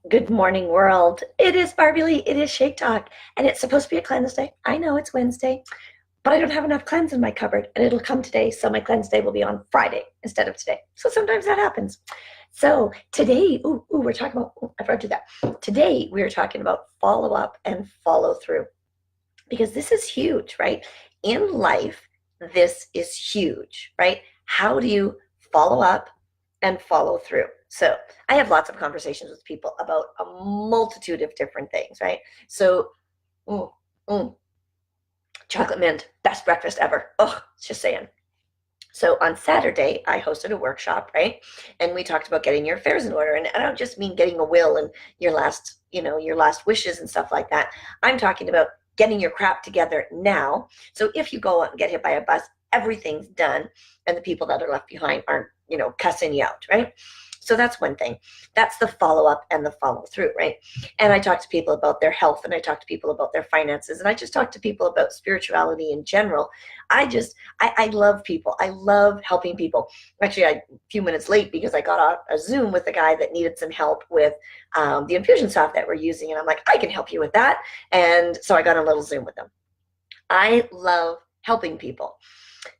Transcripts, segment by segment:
Good morning, world. It is Barbie Lee. It is Shake Talk, and it's supposed to be a cleanse day. I know it's Wednesday, but I don't have enough cleanse in my cupboard, and it'll come today, so my cleanse day will be on Friday instead of today. So sometimes that happens. So today, we're talking about, I forgot to do that. Today, we're talking about follow up and follow through because this is huge, right? In life, this is huge, right? How do you follow up and follow through? So I have lots of conversations with people about a multitude of different things, right? So, mm, mm, chocolate mint, best breakfast ever. Oh, just saying. So on Saturday, I hosted a workshop, right? And we talked about getting your affairs in order. And I don't just mean getting a will and your last wishes and stuff like that. I'm talking about getting your crap together now. So if you go out and get hit by a bus, everything's done, and the people that are left behind aren't, cussing you out, right? So that's one thing. That's the follow up and the follow through, right? And I talk to people about their health, and I talk to people about their finances, and I just talk to people about spirituality in general. I love people. I love helping people. Actually, a few minutes late because I got a Zoom with a guy that needed some help with the infusion soft that we're using. And I'm like, I can help you with that. And so I got a little Zoom with them. I love helping people.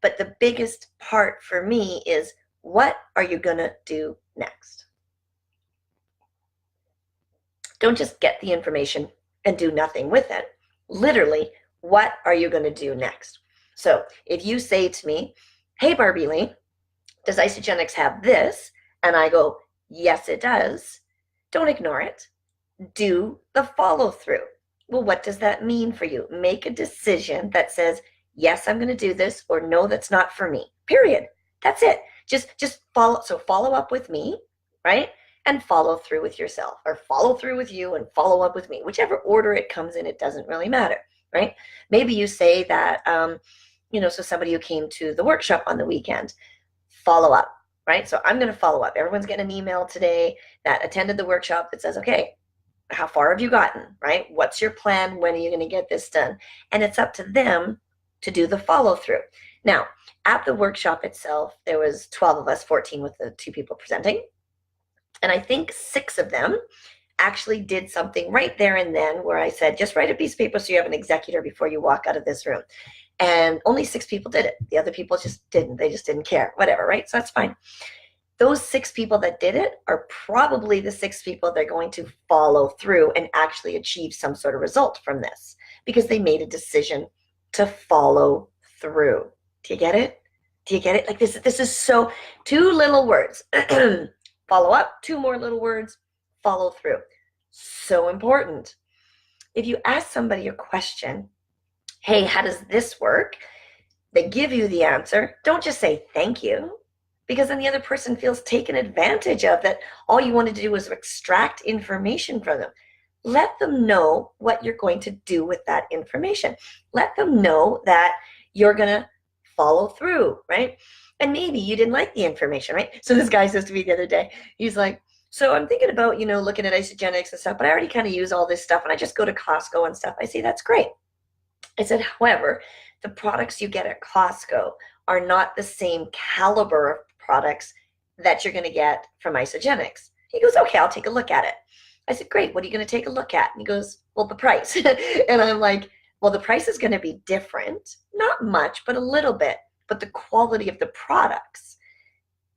But the biggest part for me is, what are you going to do next? Don't just get the information and do nothing with it. Literally, what are you going to do next? So if you say to me, hey, Barbie Lee, does Isagenix have this? And I go, yes, it does. Don't ignore it. Do the follow through. Well, what does that mean for you? Make a decision that says, yes, I'm going to do this, or no, that's not for me. Period. That's it. Just follow. So follow up with me, right? And follow through with yourself, or follow through with you and follow up with me. Whichever order it comes in, it doesn't really matter, right? Maybe you say that, so somebody who came to the workshop on the weekend, follow up, right? So I'm going to follow up. Everyone's getting an email today that attended the workshop that says, okay, how far have you gotten, right? What's your plan? When are you going to get this done? And it's up to them to do the follow through. Now, at the workshop itself, there was 12 of us, 14 with the two people presenting. And I think 6 of them actually did something right there and then where I said, just write a piece of paper so you have an executor before you walk out of this room. And only 6 people did it. The other people just didn't. They just didn't care, whatever, right? So that's fine. Those 6 people that did it are probably the 6 people that are going to follow through and actually achieve some sort of result from this because they made a decision to follow through. Do you get it? Do you get it? Like this is so 2 little words. Follow up, 2 more little words, follow through. So important. If you ask somebody a question, hey, how does this work? They give you the answer. Don't just say thank you, because then the other person feels taken advantage of, that all you wanted to do was extract information from them. Let them know what you're going to do with that information. Let them know that you're going to follow through, right? And maybe you didn't like the information, right? So this guy says to me the other day, he's like, so I'm thinking about, looking at Isagenix and stuff, but I already kind of use all this stuff and I just go to Costco and stuff. I say, that's great. I said, however, the products you get at Costco are not the same caliber of products that you're going to get from Isagenix. He goes, okay, I'll take a look at it. I said, great. What are you going to take a look at? And he goes, well, the price. And I'm like, well, the price is going to be different. Not much, but a little bit. But the quality of the products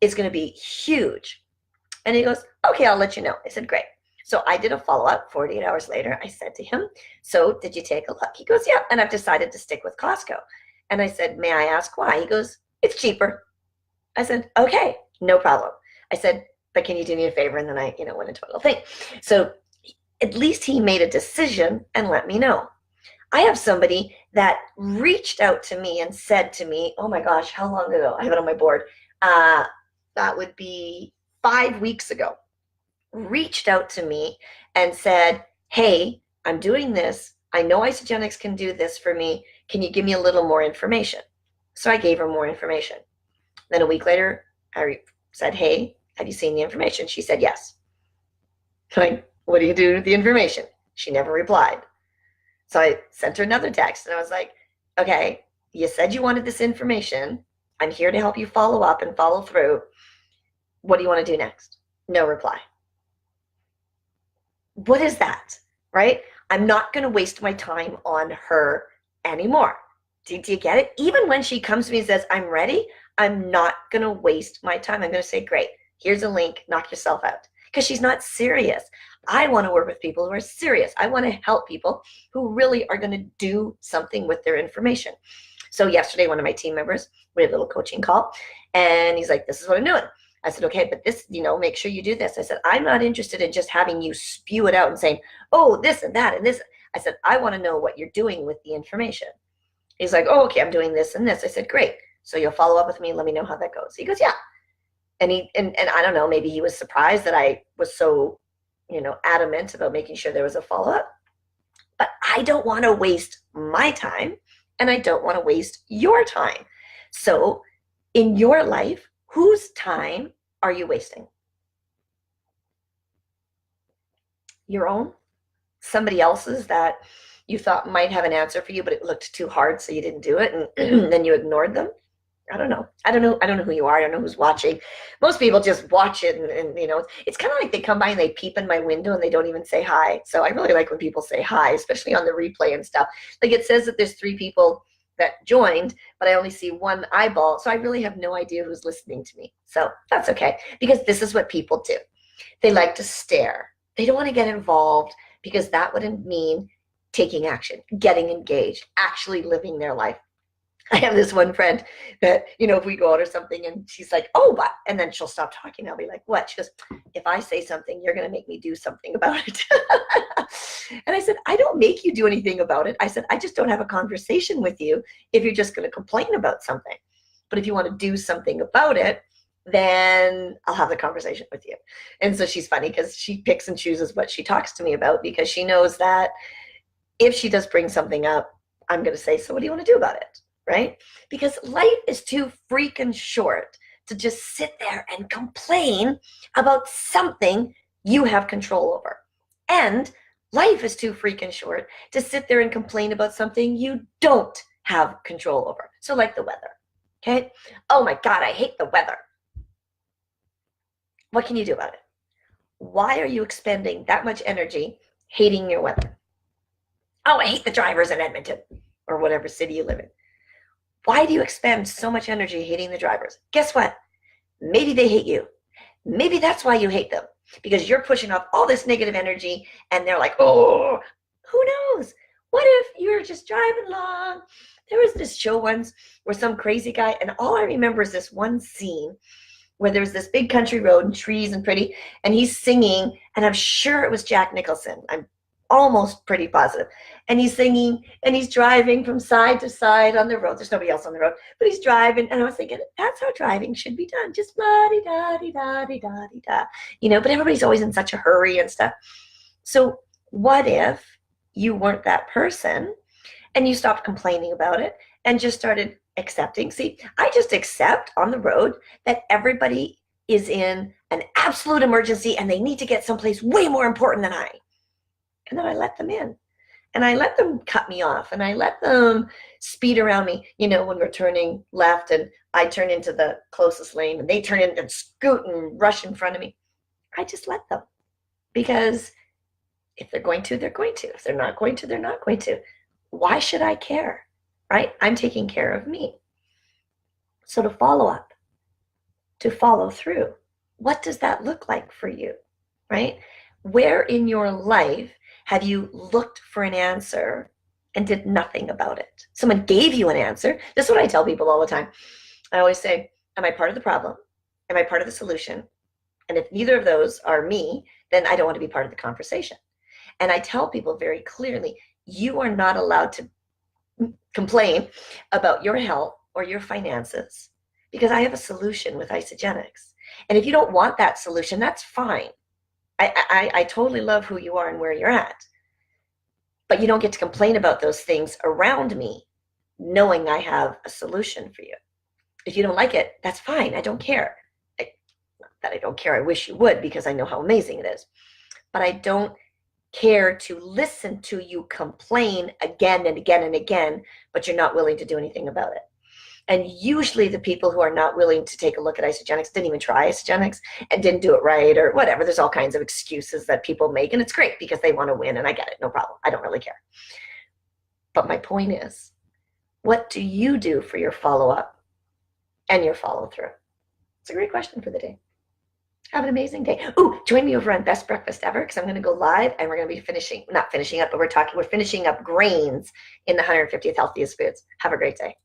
is going to be huge. And he goes, okay, I'll let you know. I said, great. So I did a follow-up 48 hours later. I said to him, so did you take a look? He goes, yeah. And I've decided to stick with Costco. And I said, may I ask why? He goes, it's cheaper. I said, okay, no problem. I said, but can you do me a favor? And then I, went into a little thing. So at least he made a decision and let me know. I have somebody that reached out to me and said to me, oh my gosh, how long ago? I have it on my board. That would be 5 weeks ago. Reached out to me and said, hey, I'm doing this. I know Isagenix can do this for me. Can you give me a little more information? So I gave her more information. Then a week later, I said, hey, have you seen the information? She said, yes. Like, what do you do with the information? She never replied. So I sent her another text and I was like, okay, you said you wanted this information. I'm here to help you follow up and follow through. What do you want to do next? No reply. What is that, right? I'm not going to waste my time on her anymore. Do you get it? Even when she comes to me and says, I'm ready, I'm not going to waste my time. I'm going to say, great, here's a link, knock yourself out. Because she's not serious. I want to work with people who are serious. I want to help people who really are going to do something with their information. So yesterday, one of my team members, we had a little coaching call, and he's like, this is what I'm doing. I said, okay, but this, make sure you do this. I said, I'm not interested in just having you spew it out and saying, oh, this and that and this. I said, I want to know what you're doing with the information. He's like, oh, okay, I'm doing this and this. I said, great. So you'll follow up with me and let me know how that goes. He goes, yeah. And I don't know, maybe he was surprised that I was so, adamant about making sure there was a follow-up. But I don't want to waste my time, and I don't want to waste your time. So in your life, whose time are you wasting? Your own? Somebody else's that you thought might have an answer for you, but it looked too hard, so you didn't do it, and then you ignored them? I don't know who you are. I don't know who's watching. Most people just watch it, and it's kind of like they come by and they peep in my window and they don't even say hi. So I really like when people say hi, especially on the replay and stuff. Like, it says that there's 3 people that joined, but I only see 1 eyeball. So I really have no idea who's listening to me. So that's okay, because this is what people do. They like to stare. They don't want to get involved, because that would mean taking action, getting engaged, actually living their life. I have this one friend that, if we go out or something and she's like, oh, but, and then she'll stop talking. I'll be like, what? She goes, if I say something, you're going to make me do something about it. And I said, I don't make you do anything about it. I said, I just don't have a conversation with you if you're just going to complain about something. But if you want to do something about it, then I'll have the conversation with you. And so she's funny, because she picks and chooses what she talks to me about, because she knows that if she does bring something up, I'm going to say, so what do you want to do about it? Right? Because life is too freaking short to just sit there and complain about something you have control over. And life is too freaking short to sit there and complain about something you don't have control over. So like the weather, okay? Oh my God, I hate the weather. What can you do about it? Why are you expending that much energy hating your weather? Oh, I hate the drivers in Edmonton, or whatever city you live in. Why do you expend so much energy hating the drivers? Guess what? Maybe they hate you. Maybe that's why you hate them, because you're pushing off all this negative energy, and they're like, oh, who knows? What if you're just driving along? There was this show once where some crazy guy, and all I remember is this one scene where there was this big country road and trees and pretty, and he's singing, and I'm sure it was Jack Nicholson. I'm almost pretty positive. And he's singing, and he's driving from side to side on the road. There's nobody else on the road, but he's driving. And I was thinking, that's how driving should be done. Just la-di-da-di-da-di-da-di-da. But everybody's always in such a hurry and stuff. So what if you weren't that person, and you stopped complaining about it and just started accepting? See, I just accept on the road that everybody is in an absolute emergency and they need to get someplace way more important than I. And then I let them in, and I let them cut me off, and I let them speed around me, when we're turning left and I turn into the closest lane and they turn in and scoot and rush in front of me. I just let them, because if they're going to, they're going to. If they're not going to, they're not going to. Why should I care, right? I'm taking care of me. So to follow up, to follow through, what does that look like for you, right? Where in your life have you looked for an answer and did nothing about it? Someone gave you an answer. This is what I tell people all the time. I always say, am I part of the problem? Am I part of the solution? And if neither of those are me, then I don't want to be part of the conversation. And I tell people very clearly, you are not allowed to complain about your health or your finances, because I have a solution with Isagenix. And if you don't want that solution, that's fine. I totally love who you are and where you're at. But you don't get to complain about those things around me, knowing I have a solution for you. If you don't like it, that's fine. I don't care. Not that I don't care. I wish you would, because I know how amazing it is. But I don't care to listen to you complain again and again and again, but you're not willing to do anything about it. And usually the people who are not willing to take a look at Isagenix didn't even try Isagenix and didn't do it right or whatever. There's all kinds of excuses that people make, and it's great because they want to win, and I get it, no problem. I don't really care. But my point is, what do you do for your follow-up and your follow-through? It's a great question for the day. Have an amazing day. Ooh, join me over on Best Breakfast Ever, because I'm going to go live and we're going to be not finishing up, but we're finishing up grains in the 150th healthiest foods. Have a great day.